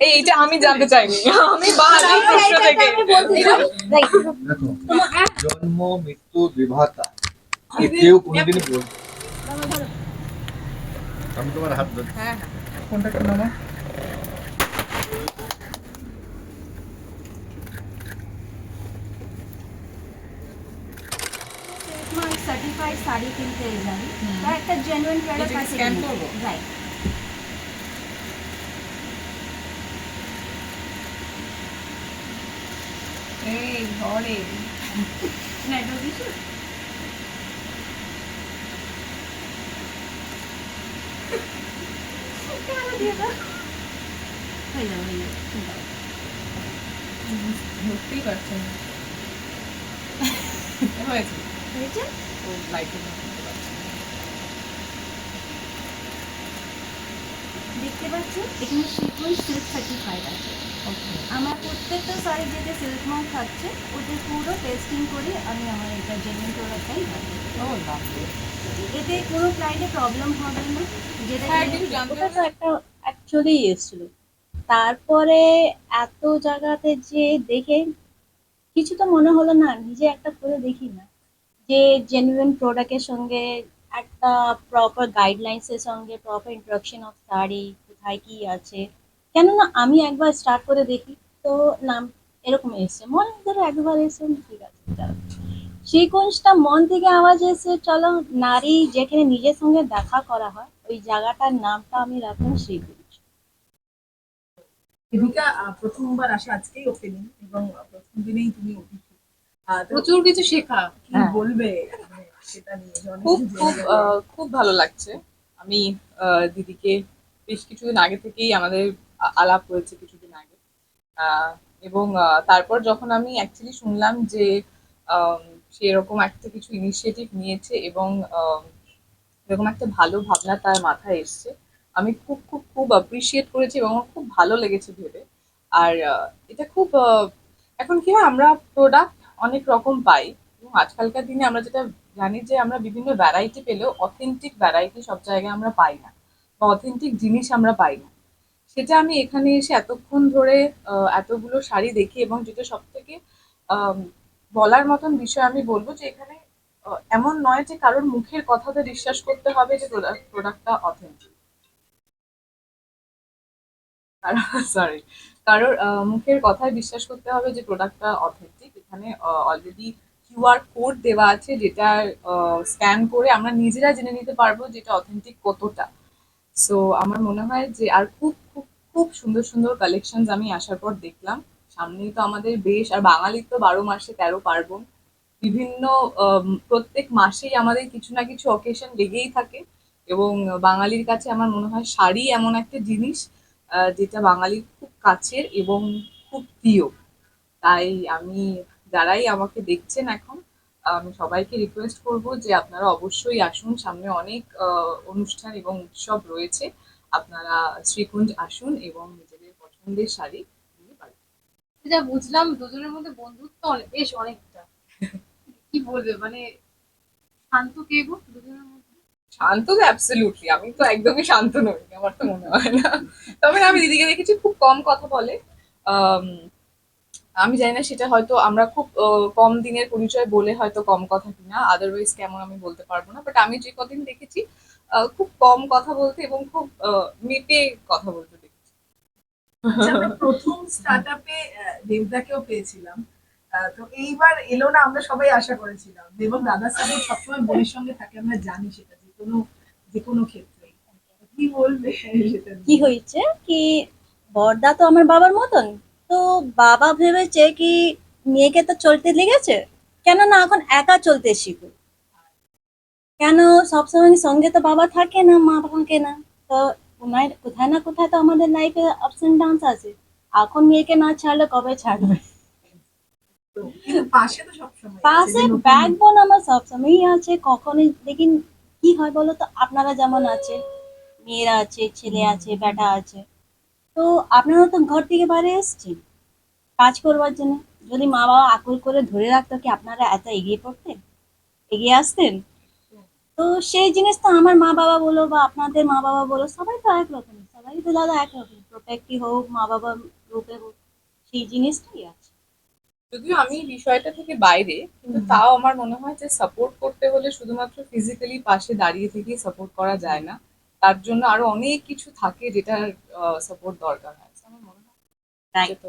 এইটা আমি জানতে চাইনি, আমি বাঙালি পৃষ্ঠ থেকে। দেখো, জন্ম মৃত্যু বিধাতা এ কেউ কোনোদিনই বলবে না। আমি তোমার হাত ধরি। হ্যাঁ হ্যাঁ, ফোনটা একটু নামা। সার্টিফাইড শাড়ি কিনতে যাই বা একটা জেনুইন প্রোডাক্ট আছে স্ক্যান করবো। রাইট। এই ঘরে না এটা দিছো কেন দিয়ে দাও হয়ে যাবে ধরতেই পারছেন না। হয়েছে হয়েছে। ও লাইটে দেখতে পাচ্ছ এখানে সিকুয়েন্স সিল্ক সার্টিফাইড আছে। আমার প্রত্যেকটা শাড়ি যেটা সিল্ক মার্ক থাকছে ওদের পুরো টেস্টিং করে আমি আমার এটা জেনুইন প্রোডাক্টটাই রাখি। ও বাপরে। এতে কোনো ক্লায়েন্টের প্রবলেম হবে না। যেটা হ্যাঁ, কিছু জানতে ওটা তো একটা অ্যাকচুয়ালি এসেছিল, তারপরে এত জায়গাতে যে দেখে কিছু তো মনে হলো না, নিজে একটা করে দেখি না, যে জেনুইন প্রোডাক্টের সঙ্গে একটা প্রপার গাইডলাইন্সের সঙ্গে প্রপার ইন্ট্রোডাকশন অফ শাড়ি কোথায় কি আছে, কেননা আমি একবার স্টার্ট করে দেখি, তো নাম এরকম এসছে, মনে ধরো একবার এসে ঠিক আছে চলো। সেই কোর্সটা মন থেকে আওয়াজ এসে চলো নারী যেখানে নিজের সঙ্গে দেখা করা হয় ওই জায়গাটার নামটা আমি রাখলাম সেই কোর্স। দেবিকা প্রথমবার আসে, আজকেই ওপেনিং এবং প্রথম দিনেই তুমি অতিথি। তো প্রচুর কিছু শেখা। কি বলবে মানে সেটা নিয়ে যে অনেক খুব কিছু খুব জেনে গেলে? খুব ভালো লাগছে। আমি দিদিকে বেশ কিছুদিন আগে থেকেই আমাদের আলাপ হয়েছে কিছুদিন আগে। আহ, এবং তারপর যখন আমি অ্যাকচুয়ালি শুনলাম যে আম, সে এরকম একটা কিছু ইনিশিয়েটিভ নিয়েছে এবং এরকম একটা ভালো ভাবনা তার মাথায় এসছে, আমি খুব খুব খুব অ্যাপ্রিসিয়েট করেছি এবং আমার খুব ভালো লেগেছে ভেবে। আর এটা খুব এখন কি হয়, আমরা প্রোডাক্ট অনেক রকম পাই এবং আজকালকার দিনে আমরা যেটা জানি যে আমরা বিভিন্ন ভ্যারাইটি পেলেও অথেন্টিক ভ্যারাইটি সব জায়গায় আমরা পাই না, বা অথেন্টিক জিনিস আমরা পাই না। সেটা আমি এখানে এসে এতক্ষণ ধরে এতগুলো শাড়ি দেখি, এবং যেটা সব থেকে বলার মতন বিষয় আমি বলবো যে এখানে এমন নয় যে কারোর মুখের কথাতে বিশ্বাস করতে হবে যে প্রোডাক্টটা অথেন্টিক। সরি, কারোর মুখের কথায় বিশ্বাস করতে হবে যে প্রোডাক্টটা অথেন্টিক। এখানে অলরেডি কিউআর কোড দেওয়া আছে, যেটা স্ক্যান করে আমরা নিজেরা জেনে নিতে পারবো যেটা অথেন্টিক কতটা। সো আমার মনে হয় যে আর খুব খুব খুব সুন্দর সুন্দর কালেকশনস আমি আসার পর দেখলাম। সামনেই তো আমাদের বেশ, আর বাঙালির তো 12 মাসে 13 পার্বণ। বিভিন্ন প্রত্যেক মাসেই আমাদের কিছু না কিছু অকেশন লেগেই থাকে, এবং বাঙালির কাছে আমার মনে হয় শাড়ি এমন একটা জিনিস যেটা বাঙালির খুব কাছের এবং খুব প্রিয়। তাই আমি, যারাই আমাকে দেখছেন এখন, আমি সবাইকে রিকোয়েস্ট করব যে আপনারা অবশ্যই আসুন। সামনে অনেক অনুষ্ঠান এবং উৎসব রয়েছে। আপনারা শ্রীকুঞ্জ আসুন এবং নিজেদের পছন্দের শাড়ি নিতে পারেন। যা বুঝলাম দুজনের মধ্যে বন্ধুত্ব বেশ অনেকটা। কি বলবে মানে শান্ত কে গো দুজনের মধ্যে? শান্ত তো অ্যাবসলিউটলি, আমি তো একদমই শান্ত নই, আমার তো মনে হয় না। তবে না, আমি দিদিকে দেখেছি খুব কম কথা বলে। আম, আমি জানি না সেটা হয়তো আমরা খুব কম দিনের পরিচয় বলে হয়তো কম কথা কিনা, আদারওয়াইজ কেমন আমি বলতে পারবো না, বাট আমি যে কদিন দেখেছি খুব কম কথা বলতে এবং খুব মেপে কথা বলতে দেখেছি। আচ্ছা, আমরা প্রথম স্টার্টআপে দেবদাকেও পেয়েছিলাম। তো এইবার এলো না, আমরা সবাই আশা করেছিলাম। এবং দাদা সাহেব সবসময় বোনের সঙ্গে থাকে, আমরা জানি সেটা যে কোনো ক্ষেত্রে। কি বলবে সেটা কি নিয়ে? হয়েছে কি, বড়দা তো আমার বাবার মতন, তো বাবা ভেবেছে কি মেয়েকে তো চলতে লেগেছে, কেন না এখন একা চলতে শিখো, কেন সবসময় সঙ্গে তো বাবা থাকে না, মা থাকে না, তো ওনার কোথায় না কোথায় তো আমাদের লাইফে আপস এন্ড ডাউনস আছে, এখন মেয়েকে না ছাড়লে কবে ছাড়বে। তো কিন্তু পাশে তো সবসময় আছে, পাশে যে নতুন ব্যাকবোন আমার সবসময়ই আছে, কখনই দেখিন কি হয় বলো তো, আপনারা যেমন আছে, মেয়েরা আছে, ছেলে আছে, বেটা আছে, তো আপনারা তো ঘর থেকে বাইরে এসছেন কাজ করবার জন্য, যদি মা বাবা আকুল করে ধরে রাখতো কি আপনারা এত এগিয়ে পড়তেন, এগিয়ে আসতেন? তো সেই জিনিস তো আমার মা বাবা বলো বা আপনাদের মা বাবা বলো, সবাই তো একরকম, সবাই তো দাদা একরকম, প্রোটেক্টিভ হোক, মা বাবা রূপে হোক, সেই জিনিসটাই আছে। যদিও আমি বিষয়টা থেকে বাইরে, কিন্তু তাও আমার মনে হয় যে সাপোর্ট করতে হলে শুধুমাত্র ফিজিক্যালি পাশে দাঁড়িয়ে থেকেই সাপোর্ট করা যায় না, তার জন্য আরো অনেক কিছু থাকে যেটার সাপোর্ট দরকার হয়। So আমার মনে হয় Right. যে তো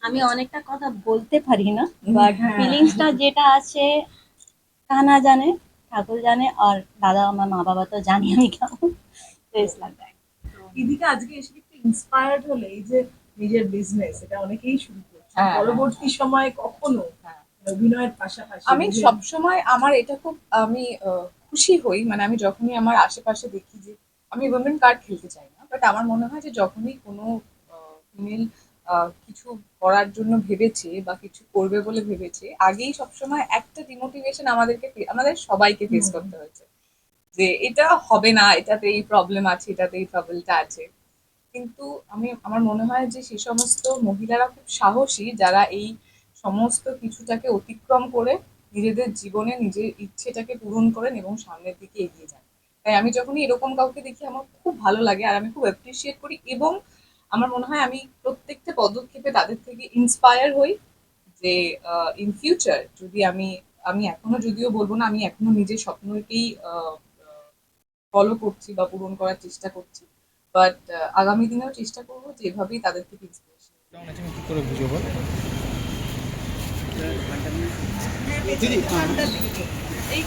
আমি অনেকটা কথা বলতে পারি না, বাট হ্যাঁ। ফিলিংসটা যেটা আছে কানা জানে, ঠাকুর জানে, আর দাদা আমার মা বাবা তো জানি আমি কেমন। It's like that. ইদিকা আজকে এসে একটু ইন্সপায়ার্ড হলে এই যে নিজের বিজনেস এটা অনেকেই শুরু করছে হ্যাঁ, পরবর্তী সময়ে কখনো হ্যাঁ। অভিনয়ের পাশাপাশি আমি নিজের- সবসময় আমার এটা খুব আমি খুশি হই, মানে আমি যখনই আমার আশেপাশে দেখি যে আমি উইমেন কার্ড খেলতে চাই না, বাট আমার মনে হয় যে যখনই কোনো ফিমেল কিছু করার জন্য ভেবেছে বা কিছু করবে বলে ভেবেছে, আগেই সবসময় একটা ডিমোটিভেশন আমাদের সবাইকে ফেস করতে হয়েছে যে এটা হবে না, এটাতে এই প্রবলেম আছে, এটাতে এই ট্রাবলটা আছে। কিন্তু আমার মনে হয় যে সে সমস্ত মহিলারা খুব সাহসী যারা এই সমস্ত কিছুটাকে অতিক্রম করে নিজেদের জীবনে নিজের ইচ্ছেটাকে পূরণ করেন এবং সামনের দিকে এগিয়ে যান। তাই আমি যখনই এরকম কাউকে দেখি আমার খুব ভালো লাগে আর আমি খুব অ্যাপ্রিসিয়েট করি, এবং আমার মনে হয় আমি প্রত্যেকটা পদক্ষেপে তাদের থেকে ইন্সপায়ার হই যে ইন ফিউচার যদি আমি আমি এখনো যদিও বলবো না আমি এখনো নিজের স্বপ্নকেই ফলো করছি বা পূরণ করার চেষ্টা করছি, বাট আগামী দিনেও চেষ্টা করবো যে এভাবেই তাদের থেকে ইন্সপিরেশন। কেমন আছে আমি কি করে বুঝবো? এই